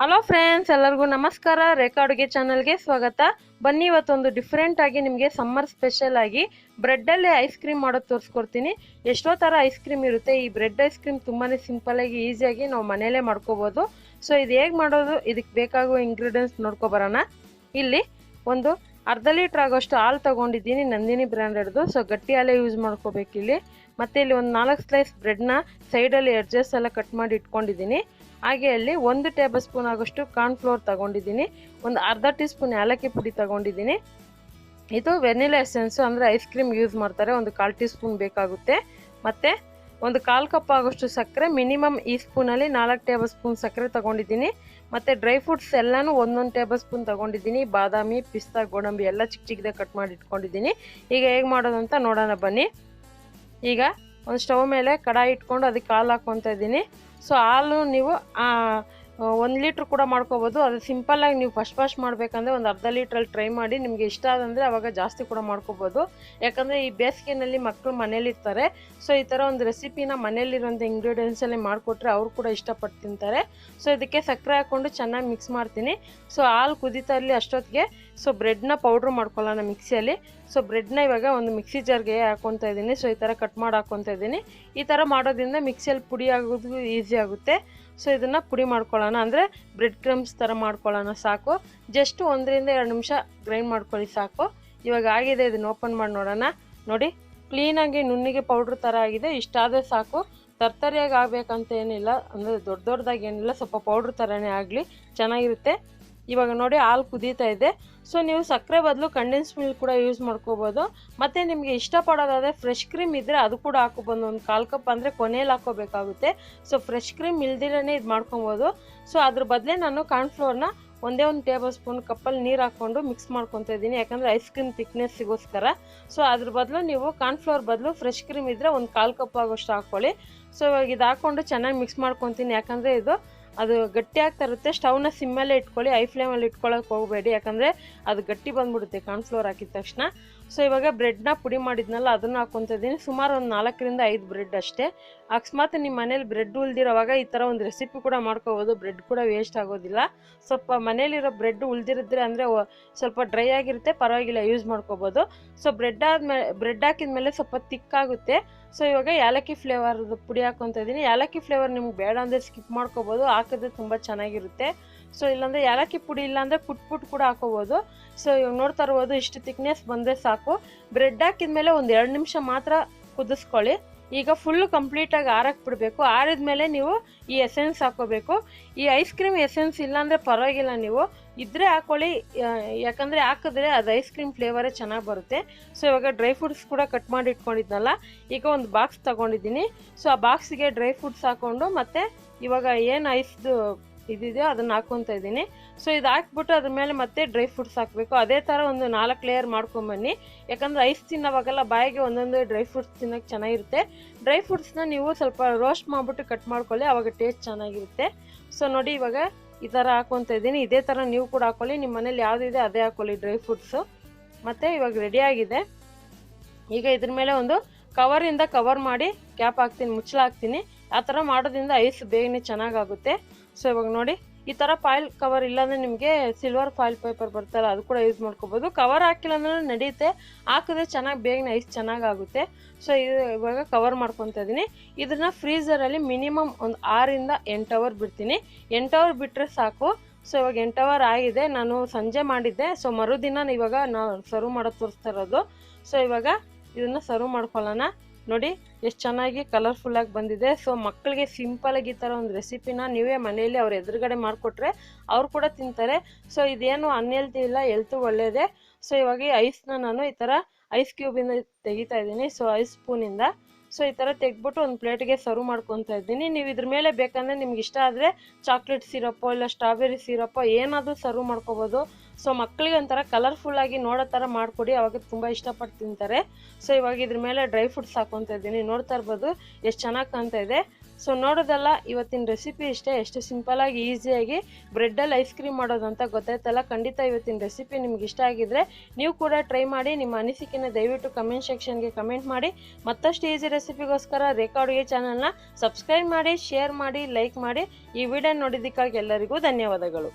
Hello friends, ಎಲ್ಲರಿಗೂ ನಮಸ್ಕಾರ. ರೇಖಾ ಅಡುಗೆ ಚಾನಲ್ಗೆ ಸ್ವಾಗತ. ಬನ್ನಿ, ಇವತ್ತೊಂದು ಡಿಫ್ರೆಂಟ್ ಆಗಿ ನಿಮಗೆ ಸಮ್ಮರ್ ಸ್ಪೆಷಲ್ ಆಗಿ ಬ್ರೆಡ್ಡಲ್ಲಿ ಐಸ್ ಕ್ರೀಮ್ ಮಾಡೋದು ತೋರಿಸ್ಕೊಡ್ತೀನಿ. ಎಷ್ಟೋ ಥರ ಐಸ್ ಕ್ರೀಮ್ ಇರುತ್ತೆ. ಈ ಬ್ರೆಡ್ ಐಸ್ ಕ್ರೀಮ್ ತುಂಬಾ ಸಿಂಪಲ್ಲಾಗಿ ಈಸಿಯಾಗಿ ನಾವು ಮನೆಯಲ್ಲೇ ಮಾಡ್ಕೋಬೋದು. ಸೊ ಇದು ಹೇಗೆ ಮಾಡೋದು, ಇದಕ್ಕೆ ಬೇಕಾಗುವ ಇಂಗ್ರೀಡಿಯೆಂಟ್ಸ್ ನೋಡ್ಕೊಬರೋಣ. ಇಲ್ಲಿ ಒಂದು ಅರ್ಧ ಲೀಟ್ರ್ ಆಗೋಷ್ಟು ಹಾಲು ತೊಗೊಂಡಿದ್ದೀನಿ, ನಂದಿನಿ ಬ್ರ್ಯಾಂಡೆಡ್ದು. ಸೊ ಗಟ್ಟಿ ಹಾಲೇ ಯೂಸ್ ಮಾಡ್ಕೋಬೇಕಿಲ್ಲಿ. ಮತ್ತು ಇಲ್ಲಿ ಒಂದು 4 ಸ್ಲೈಸ್ ಬ್ರೆಡ್ನ ಸೈಡಲ್ಲಿ ಎಡ್ಜಸ್ ಎಲ್ಲ ಕಟ್ ಮಾಡಿ ಇಟ್ಕೊಂಡಿದ್ದೀನಿ. ಹಾಗೆ ಅಲ್ಲಿ 1 ಟೇಬಲ್ ಸ್ಪೂನ್ ಆಗೋಷ್ಟು ಕಾರ್ನ್ಫ್ಲೋರ್ ತಗೊಂಡಿದ್ದೀನಿ. ಒಂದು ಅರ್ಧ ಟೀ ಸ್ಪೂನ್ ಏಲಕ್ಕಿ ಪುಡಿ ತಗೊಂಡಿದ್ದೀನಿ. ಇದು ವೆನಿಲಾ ಎಸೆನ್ಸು, ಅಂದರೆ ಐಸ್ ಕ್ರೀಮ್ ಯೂಸ್ ಮಾಡ್ತಾರೆ. ಒಂದು 1/4 ಟೀ ಸ್ಪೂನ್ ಬೇಕಾಗುತ್ತೆ. ಮತ್ತು ಒಂದು 1/4 ಕಪ್ ಆಗೋಷ್ಟು ಸಕ್ಕರೆ, ಮಿನಿಮಮ್ ಈ ಸ್ಪೂನಲ್ಲಿ 4 ಟೇಬಲ್ ಸ್ಪೂನ್ ಸಕ್ಕರೆ ತಗೊಂಡಿದ್ದೀನಿ. ಮತ್ತು ಡ್ರೈ ಫ್ರೂಟ್ಸ್ ಎಲ್ಲನೂ 1 ಟೇಬಲ್ ಸ್ಪೂನ್ ತಗೊಂಡಿದ್ದೀನಿ. ಬಾದಾಮಿ, ಪಿಸ್ತಾ, ಗೋಡಂಬಿ ಎಲ್ಲ ಚಿಕ್ಕ ಚಿಕ್ಕದಾಗಿ ಕಟ್ ಮಾಡಿ ಇಟ್ಕೊಂಡಿದ್ದೀನಿ. ಈಗ ಹೇಗೆ ಮಾಡೋದು ಅಂತ ನೋಡೋಣ ಬನ್ನಿ. ಈಗ ಒಂದು ಸ್ಟವ್ ಮೇಲೆ ಕಡಾಯಿ ಇಟ್ಕೊಂಡು ಅದಕ್ಕೆ ಹಾಲು ಹಾಕ್ಕೊತಾ ಇದ್ದೀನಿ. ಸೊ ಹಾಲು ನೀವು 1 ಲೀಟ್ರ್ ಕೂಡ ಮಾಡ್ಕೋಬೋದು. ಅದು ಸಿಂಪಲ್ಲಾಗಿ ನೀವು ಫಸ್ಟ್ ಮಾಡಬೇಕಂದ್ರೆ ಒಂದು ಅರ್ಧ ಲೀಟ್ರಲ್ಲಿ ಟ್ರೈ ಮಾಡಿ. ನಿಮಗೆ ಇಷ್ಟ ಆದಂದರೆ ಅವಾಗ ಜಾಸ್ತಿ ಕೂಡ ಮಾಡ್ಕೋಬೋದು. ಯಾಕಂದರೆ ಈ ಬೇಸಿಗೆನಲ್ಲಿ ಮಕ್ಕಳು ಮನೇಲಿರ್ತಾರೆ. ಸೊ ಈ ಥರ ಒಂದು ರೆಸಿಪಿನ ಮನೇಲಿರೋಂಥ ಇಂಗ್ರೀಡಿಯೆಂಟ್ಸಲ್ಲಿ ಮಾಡಿಕೊಟ್ರೆ ಅವರು ಕೂಡ ಇಷ್ಟಪಟ್ಟು ತಿಂತಾರೆ. ಸೊ ಇದಕ್ಕೆ ಸಕ್ಕರೆ ಹಾಕ್ಕೊಂಡು ಚೆನ್ನಾಗಿ ಮಿಕ್ಸ್ ಮಾಡ್ತೀನಿ. ಸೊ ಹಾಲು ಕುದೀತಾ ಇರಲಿ ಅಷ್ಟೊತ್ತಿಗೆ ಸೊ ಬ್ರೆಡ್ನ ಪೌಡ್ರ್ ಮಾಡ್ಕೊಳ್ಳೋಣ ಮಿಕ್ಸಿಯಲ್ಲಿ. ಸೊ ಬ್ರೆಡ್ನ ಇವಾಗ ಒಂದು ಮಿಕ್ಸಿ ಜಾರ್ಗೆ ಹಾಕ್ಕೊತಾ ಇದ್ದೀನಿ. ಸೊ ಈ ಥರ ಕಟ್ ಮಾಡಿ ಹಾಕ್ಕೊತಾ ಇದ್ದೀನಿ. ಈ ಥರ ಮಾಡೋದ್ರಿಂದ ಮಿಕ್ಸಿಯಲ್ಲಿ ಪುಡಿ ಆಗೋದು ಈಸಿ ಆಗುತ್ತೆ. ಸೊ ಇದನ್ನು ಪುಡಿ ಮಾಡ್ಕೊಳ್ಳೋಣ, ಅಂದರೆ ಬ್ರೆಡ್ ಕ್ರಮ್ಸ್ ಥರ ಮಾಡ್ಕೊಳ್ಳೋಣ ಸಾಕು. ಜಸ್ಟ್ 1 ರಿಂದ 2 ನಿಮಿಷ ಗ್ರೈಂಡ್ ಮಾಡ್ಕೊಳ್ಳಿ ಸಾಕು. ಇವಾಗ ಆಗಿದೆ, ಇದನ್ನು ಓಪನ್ ಮಾಡಿ ನೋಡೋಣ. ನೋಡಿ, ಕ್ಲೀನಾಗಿ ನುಣ್ಣಿಗೆ ಪೌಡ್ರ್ ಥರ ಆಗಿದೆ. ಇಷ್ಟಾದರೆ ಸಾಕು. ತರ್ತರಿಯಾಗಿ ಆಗಬೇಕಂತ ಏನಿಲ್ಲ, ಅಂದರೆ ದೊಡ್ಡದಾಗಿ ಏನಿಲ್ಲ, ಸ್ವಲ್ಪ ಪೌಡ್ರ್ ಥರನೇ ಆಗಲಿ, ಚೆನ್ನಾಗಿರುತ್ತೆ. ಇವಾಗ ನೋಡಿ ಹಾಲು ಕುದೀತಾ ಇದೆ. ಸೊ ನೀವು ಸಕ್ಕರೆ ಬದಲು ಕಂಡೆನ್ಸ್ ಮಿಲ್ಕ್ ಕೂಡ ಯೂಸ್ ಮಾಡ್ಕೋಬೋದು. ಮತ್ತು ನಿಮಗೆ ಇಷ್ಟಪಡೋದಾದರೆ ಫ್ರೆಶ್ ಕ್ರೀಮ್ ಇದ್ದರೆ ಅದು ಕೂಡ ಹಾಕೋಬೋದು. ಒಂದು 1/4 ಕಪ್, ಅಂದರೆ ಕೊನೆಯಲ್ಲಿ ಹಾಕೋಬೇಕಾಗುತ್ತೆ. ಸೊ ಫ್ರೆಶ್ ಕ್ರೀಮ್ ಇಲ್ದಿರೇ ಇದು ಮಾಡ್ಕೊಬೋದು. ಸೊ ಅದ್ರ ಬದಲೇ ನಾನು ಕಾರ್ನ್ಫ್ಲೋರ್ನ 1 ಟೇಬಲ್ ಸ್ಪೂನ್ ಕಪ್ಪಲ್ಲಿ ನೀರು ಹಾಕ್ಕೊಂಡು ಮಿಕ್ಸ್ ಮಾಡ್ಕೊತಾ ಇದ್ದೀನಿ. ಯಾಕಂದರೆ ಐಸ್ ಕ್ರೀಮ್ ಥಿಕ್ನೆಸ್ಸಿಗೋಸ್ಕರ. ಸೊ ಅದ್ರ ಬದಲು ನೀವು ಕಾರ್ನ್ಫ್ಲೋರ್ ಬದಲು ಫ್ರೆಶ್ ಕ್ರೀಮ್ ಇದ್ದರೆ ಒಂದು 1/4 ಕಪ್ ಆಗೋಷ್ಟು ಹಾಕ್ಕೊಳ್ಳಿ. ಸೊ ಇವಾಗ ಇದು ಹಾಕ್ಕೊಂಡು ಚೆನ್ನಾಗಿ ಮಿಕ್ಸ್ ಮಾಡ್ಕೊತೀನಿ. ಯಾಕಂದರೆ ಅದು ಗಟ್ಟಿ ಆಗ್ತಾ ಇರುತ್ತೆ. ಸ್ಟವ್ನ ಸಿಮ್ಮಲ್ಲೇ ಇಟ್ಕೊಳ್ಳಿ, ಐ ಫ್ಲೇಮಲ್ಲಿ ಇಟ್ಕೊಳ್ಳೋಕೆ ಹೋಗಬೇಡಿ. ಯಾಕಂದರೆ ಅದು ಗಟ್ಟಿ ಬಂದ್ಬಿಡುತ್ತೆ ಕಾರ್ನ್ಫ್ಲೋರ್ ಹಾಕಿದ ತಕ್ಷಣ. ಸೊ ಇವಾಗ ಬ್ರೆಡ್ನ ಪುಡಿ ಮಾಡಿದ್ನಲ್ಲ ಅದನ್ನು ಹಾಕ್ಕೊತಾ ಇದ್ದೀನಿ. ಸುಮಾರು ಒಂದು 4 ರಿಂದ 5 ಬ್ರೆಡ್ ಅಷ್ಟೇ. ಅಕಸ್ಮಾತ್ ನಿಮ್ಮ ಮನೇಲಿ ಬ್ರೆಡ್ ಉಳಿದಿರೋವಾಗ ಈ ಥರ ಒಂದು ರೆಸಿಪಿ ಕೂಡ ಮಾಡ್ಕೋಬೋದು. ಬ್ರೆಡ್ ಕೂಡ ವೇಸ್ಟ್ ಆಗೋದಿಲ್ಲ. ಸ್ವಲ್ಪ ಮನೇಲಿರೋ ಬ್ರೆಡ್ ಉಳಿದಿರಿದ್ರೆ, ಅಂದರೆ ಸ್ವಲ್ಪ ಡ್ರೈ ಆಗಿರುತ್ತೆ, ಪರವಾಗಿಲ್ಲ, ಯೂಸ್ ಮಾಡ್ಕೋಬೋದು. ಸೊ ಬ್ರೆಡ್ ಹಾಕಿದ್ಮೇಲೆ ಸ್ವಲ್ಪ ತಿಕ್ಕಾಗುತ್ತೆ. ಸೊ ಇವಾಗ ಏಲಕ್ಕಿ ಫ್ಲೇವರ್ದು ಪುಡಿ ಹಾಕ್ಕೊತಾ ಇದ್ದೀನಿ. ಏಲಕ್ಕಿ ಫ್ಲೇವರ್ ನಿಮ್ಗೆ ಬೇಡ ಅಂದರೆ ಸ್ಕಿಪ್ ಮಾಡ್ಕೋಬೋದು, ಹಾಕಿದ್ರೆ ತುಂಬ ಚೆನ್ನಾಗಿರುತ್ತೆ. ಸೊ ಇಲ್ಲಾಂದರೆ ಏಲಕ್ಕಿ ಪುಡಿ ಇಲ್ಲಾಂದರೆ ಪುಟ್ ಕೂಡ ಹಾಕೋಬೋದು. ಸೊ ಇವಾಗ ನೋಡ್ತಾ ಇರ್ಬೋದು, ಇಷ್ಟು ತಿಕ್ನೆಸ್ ಬಂದರೆ ಸಾಕು. ಬ್ರೆಡ್ ಹಾಕಿದ್ಮೇಲೆ ಒಂದು 2 ನಿಮಿಷ ಮಾತ್ರ ಕುದಿಸ್ಕೊಳ್ಳಿ. ಈಗ ಫುಲ್ಲು ಕಂಪ್ಲೀಟಾಗಿ ಆರಕ್ಕೆ ಬಿಡಬೇಕು. ಆರಿದ್ಮೇಲೆ ನೀವು ಈ ಎಸೆನ್ಸ್ ಹಾಕೋಬೇಕು. ಈ ಐಸ್ ಕ್ರೀಮ್ ಎಸೆನ್ಸ್ ಇಲ್ಲಾಂದರೆ ಪರವಾಗಿಲ್ಲ, ನೀವು ಇದ್ದರೆ ಹಾಕ್ಕೊಳ್ಳಿ. ಯಾಕಂದರೆ ಹಾಕಿದ್ರೆ ಅದು ಐಸ್ ಕ್ರೀಮ್ ಫ್ಲೇವರೇ ಚೆನ್ನಾಗಿ ಬರುತ್ತೆ. ಸೊ ಇವಾಗ ಡ್ರೈ ಫ್ರೂಟ್ಸ್ ಕೂಡ ಕಟ್ ಮಾಡಿ ಇಟ್ಕೊಂಡಿದ್ನಲ್ಲ, ಈಗ ಒಂದು ಬಾಕ್ಸ್ ತೊಗೊಂಡಿದ್ದೀನಿ. ಸೊ ಆ ಬಾಕ್ಸಿಗೆ ಡ್ರೈ ಫ್ರೂಟ್ಸ್ ಹಾಕ್ಕೊಂಡು, ಮತ್ತು ಇವಾಗ ಏನು ಐಸ್ದು ಇದಿದೆಯೋ ಅದನ್ನು ಹಾಕ್ಕೊತಾ ಇದ್ದೀನಿ. ಸೊ ಇದು ಹಾಕ್ಬಿಟ್ಟು ಅದ್ರ ಮೇಲೆ ಮತ್ತೆ ಡ್ರೈ ಫ್ರೂಟ್ಸ್ ಹಾಕಬೇಕು. ಅದೇ ಥರ ಒಂದು 4 ಲೇಯರ್ ಮಾಡ್ಕೊಂಬನ್ನಿ. ಯಾಕಂದರೆ ಐಸ್ ತಿನ್ನೋವಾಗೆಲ್ಲ ಬಾಯಿಗೆ ಒಂದೊಂದು ಡ್ರೈ ಫ್ರೂಟ್ಸ್ ತಿನ್ನೋಕ್ಕೆ ಚೆನ್ನಾಗಿರುತ್ತೆ. ಡ್ರೈ ಫ್ರೂಟ್ಸ್ನ ನೀವು ಸ್ವಲ್ಪ ರೋಸ್ಟ್ ಮಾಡಿಬಿಟ್ಟು ಕಟ್ ಮಾಡ್ಕೊಳ್ಳಿ, ಆವಾಗ ಟೇಸ್ಟ್ ಚೆನ್ನಾಗಿರುತ್ತೆ. ಸೊ ನೋಡಿ, ಇವಾಗ ಈ ಥರ ಹಾಕ್ಕೊತಾ ಇದ್ದೀನಿ. ಇದೇ ಥರ ನೀವು ಕೂಡ ಹಾಕ್ಕೊಳ್ಳಿ. ನಿಮ್ಮ ಮನೇಲಿ ಯಾವುದಿದೆ ಅದೇ ಹಾಕ್ಕೊಳ್ಳಿ ಡ್ರೈ ಫ್ರೂಟ್ಸು. ಮತ್ತು ಇವಾಗ ರೆಡಿಯಾಗಿದೆ. ಈಗ ಇದ್ರ ಮೇಲೆ ಒಂದು ಕವರಿಂದ ಕವರ್ ಮಾಡಿ ಕ್ಯಾಪ್ ಹಾಕ್ತೀನಿ, ಮುಚ್ಚಳ ಹಾಕ್ತೀನಿ. ಆ ಥರ ಮಾಡೋದ್ರಿಂದ ಐಸ್ ಬೇಗನೆ ಚೆನ್ನಾಗಾಗುತ್ತೆ. ಸೊ ಇವಾಗ ನೋಡಿ, ಈ ಥರ ಫಾಯಿಲ್ ಕವರ್ ಇಲ್ಲಾಂದರೆ ನಿಮಗೆ ಸಿಲ್ವರ್ ಫಾಯಿಲ್ ಪೇಪರ್ ಬರ್ತಲ್ಲ, ಅದು ಕೂಡ ಯೂಸ್ ಮಾಡ್ಕೋಬೋದು. ಕವರ್ ಹಾಕಿಲ್ಲ ಅಂದ್ರೆ ನಡೆಯುತ್ತೆ, ಹಾಕಿದ್ರೆ ಚೆನ್ನಾಗಿ ಬೇಗನೆ ಐಸ್ ಚೆನ್ನಾಗಾಗುತ್ತೆ. ಸೊ ಇವಾಗ ಕವರ್ ಮಾಡ್ಕೊತಾ ಇದ್ದೀನಿ. ಇದನ್ನು ಫ್ರೀಝರಲ್ಲಿ ಮಿನಿಮಮ್ ಒಂದು 6 ರಿಂದ 8 ಅವರ್ ಬಿಡ್ತೀನಿ. 8 ಅವರ್ ಬಿಟ್ಟರೆ ಸಾಕು. ಸೊ ಇವಾಗ 8 ಅವರ್ ಆಗಿದೆ. ನಾನು ಸಂಜೆ ಮಾಡಿದ್ದೆ. ಸೊ ಮರುದಿನ ಇವಾಗ ನಾವು ಸರ್ವ್ ಮಾಡೋದು ತೋರಿಸ್ತಾ ಇರೋದು. ಸೊ ಇವಾಗ ಇದನ್ನು ಸರ್ವ್ ಮಾಡ್ಕೊಳ್ಳೋಣ. ನೋಡಿ ಎಷ್ಟು ಚೆನ್ನಾಗಿ ಕಲರ್ಫುಲ್ಲಾಗಿ ಬಂದಿದೆ. ಸೊ ಮಕ್ಕಳಿಗೆ ಸಿಂಪಲಾಗಿ ಈ ಥರ ಒಂದು ರೆಸಿಪಿನ ನೀವೇ ಮನೆಯಲ್ಲಿ ಅವ್ರ ಎದುರುಗಡೆ ಮಾಡಿಕೊಟ್ರೆ ಅವ್ರು ಕೂಡ ತಿಂತಾರೆ. ಸೊ ಇದೇನು ಅನ್ಹೆಲ್ತಿ ಇಲ್ಲ, ಹೆಲ್ತು ಒಳ್ಳೆಯದೇ. ಸೊ ಇವಾಗ ಈ ಐಸ್ನ ನಾನು ಈ ಥರ ಐಸ್ ಕ್ಯೂಬಿಂದ ತೆಗಿತಾ ಇದ್ದೀನಿ. ಸೊ ಐಸ್ ಸ್ಪೂನಿಂದ ಸೊ ಈ ಥರ ತೆಗೆದ್ಬಿಟ್ಟು ಒಂದು ಪ್ಲೇಟಿಗೆ ಸರ್ವ್ ಮಾಡ್ಕೊತಾ ಇದ್ದೀನಿ. ನೀವು ಇದ್ರ ಮೇಲೆ ಬೇಕಂದರೆ ನಿಮ್ಗೆ ಇಷ್ಟ ಆದರೆ ಚಾಕ್ಲೇಟ್ ಸಿರಪ್ಪೋ ಇಲ್ಲ ಸ್ಟ್ರಾಬೆರಿ ಸಿರಪ್ಪೋ ಏನಾದರೂ ಸರ್ವ್ ಮಾಡ್ಕೋಬೋದು. ಸೊ ಮಕ್ಕಳಿಗೆ ಒಂಥರ ಕಲರ್ಫುಲ್ಲಾಗಿ ನೋಡೋ ಥರ ಮಾಡಿಕೊಡಿ, ಅವಾಗ ತುಂಬ ಇಷ್ಟಪಟ್ಟು ತಿಂತಾರೆ. ಸೊ ಇವಾಗ ಇದ್ರ ಮೇಲೆ ಡ್ರೈ ಫ್ರೂಟ್ಸ್ ಹಾಕ್ಕೊತಾ ಇದ್ದೀನಿ. ನೋಡ್ತಾ ಇರ್ಬೋದು ಎಷ್ಟು ಚೆನ್ನಾಗಿ ಕಾಣ್ತಾ ಇದೆ. ಸೊ ನೋಡೋದಲ್ಲ, ಇವತ್ತಿನ ರೆಸಿಪಿ ಇಷ್ಟೇ. ಎಷ್ಟು ಸಿಂಪಲಾಗಿ ಈಸಿಯಾಗಿ ಬ್ರೆಡ್ಡಲ್ಲಿ ಐಸ್ ಕ್ರೀಮ್ ಮಾಡೋದು ಅಂತ ಗೊತ್ತಾಯ್ತಲ್ಲ. ಖಂಡಿತ ಇವತ್ತಿನ ರೆಸಿಪಿ ನಿಮ್ಗೆ ಇಷ್ಟ ಆಗಿದ್ರೆ ನೀವು ಕೂಡ ಟ್ರೈ ಮಾಡಿ. ನಿಮ್ಮ ಅನಿಸಿಕೆನ ದಯವಿಟ್ಟು ಕಮೆಂಟ್ ಸೆಕ್ಷನ್ಗೆ ಕಮೆಂಟ್ ಮಾಡಿ. ಮತ್ತಷ್ಟು ಈಸಿ ರೆಸಿಪಿಗೋಸ್ಕರ ರೇಖಾ ಅಡುಗೆ ಚಾನಲ್ನ ಸಬ್ಸ್ಕ್ರೈಬ್ ಮಾಡಿ, ಶೇರ್ ಮಾಡಿ, ಲೈಕ್ ಮಾಡಿ. ಈ ವಿಡಿಯೋ ನೋಡಿದ್ದಕ್ಕಾಗಿ ಎಲ್ಲರಿಗೂ ಧನ್ಯವಾದಗಳು.